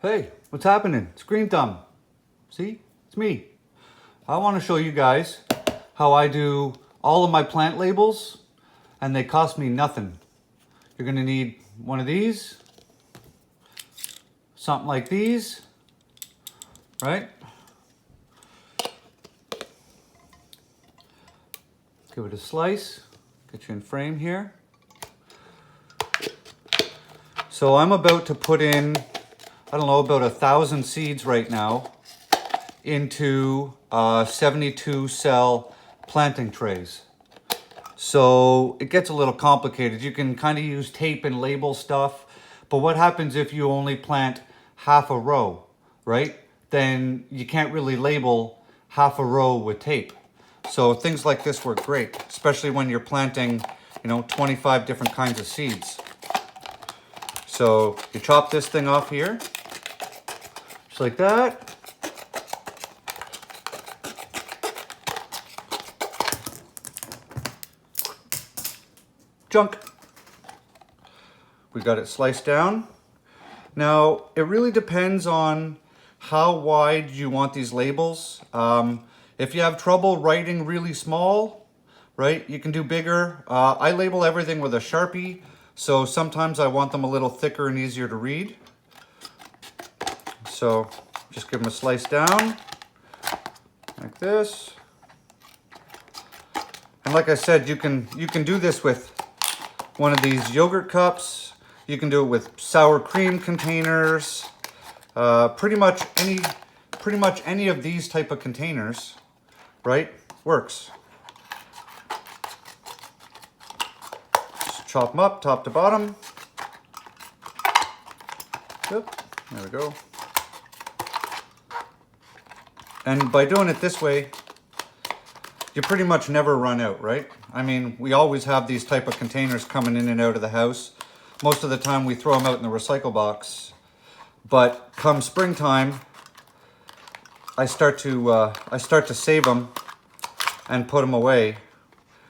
Hey, what's happening? It's Green Thumb. See? It's me. I want to show you guys how I do all of my plant labels and they cost me nothing. You're going to need one of these, something like these, right? Give it a slice, get you in frame here. So I'm about to put in, I don't know, about 1,000 seeds right now into 72 cell planting trays. So it gets a little complicated. You can kind of use tape and label stuff, but what happens if you only plant half a row, right? Then you can't really label half a row with tape. So things like this work great, especially when you're planting, 25 different kinds of seeds. So you chop this thing off here, just like that. Junk. We got it sliced down. Now, it really depends on how wide you want these labels. If you have trouble writing really small, right, you can do bigger. I label everything with a Sharpie, so sometimes I want them a little thicker and easier to read. So just give them a slice down, like this. And like I said, you can do this with one of these yogurt cups. You can do it with sour cream containers. Pretty much any of these type of containers, right, works. Just chop them up top to bottom. Yep, there we go. And by doing it this way, you pretty much never run out, right? I mean, we always have these type of containers coming in and out of the house. Most of the time we throw them out in the recycle box. But come springtime, I start to save them and put them away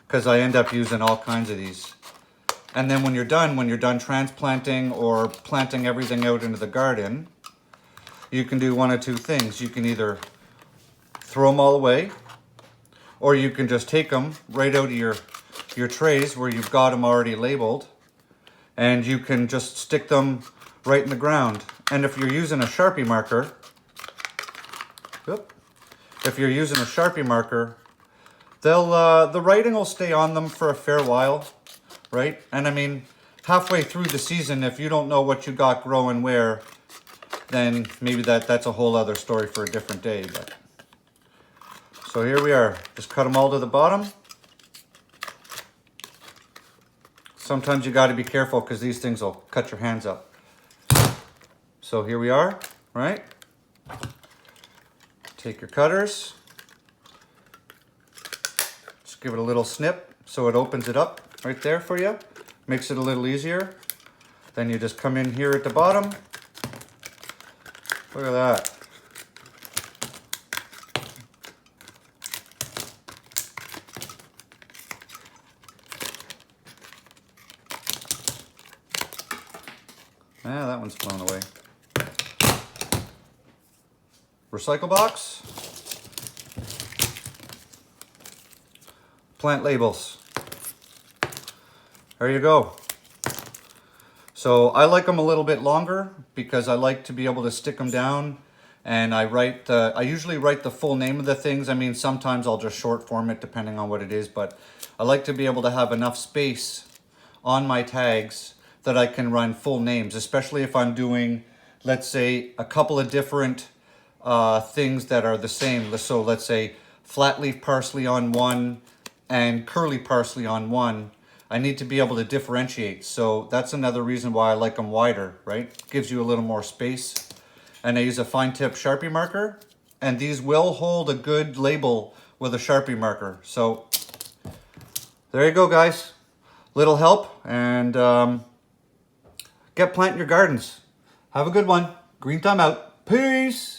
because I end up using all kinds of these. And then when you're done transplanting or planting everything out into the garden, you can do one of two things. You can either throw them all away, or you can just take them right out of your trays where you've got them already labeled, and you can just stick them right in the ground. And if you're using a Sharpie marker, the writing will stay on them for a fair while, right? And I mean, halfway through the season, if you don't know what you got growing where, then maybe that's a whole other story for a different day. But so here we are, just cut them all to the bottom. Sometimes you got to be careful because these things will cut your hands up. So here we are, right? Take your cutters, just give it a little snip so it opens it up right there for you. Makes it a little easier. Then you just come in here at the bottom. Look at that. Ah, that one's blown away. Recycle box. Plant labels. There you go. So I like them a little bit longer because I like to be able to stick them down, and I usually write the full name of the things. I mean, sometimes I'll just short form it depending on what it is, but I like to be able to have enough space on my tags that I can run full names, especially if I'm doing, let's say, a couple of different things that are the same. So let's say flat leaf parsley on one and curly parsley on one. I need to be able to differentiate. So that's another reason why I like them wider, right? Gives you a little more space. And I use a fine tip Sharpie marker, and these will hold a good label with a Sharpie marker. So there you go, guys. Little help, and get planting your gardens. Have a good one. Green Thumb out. Peace.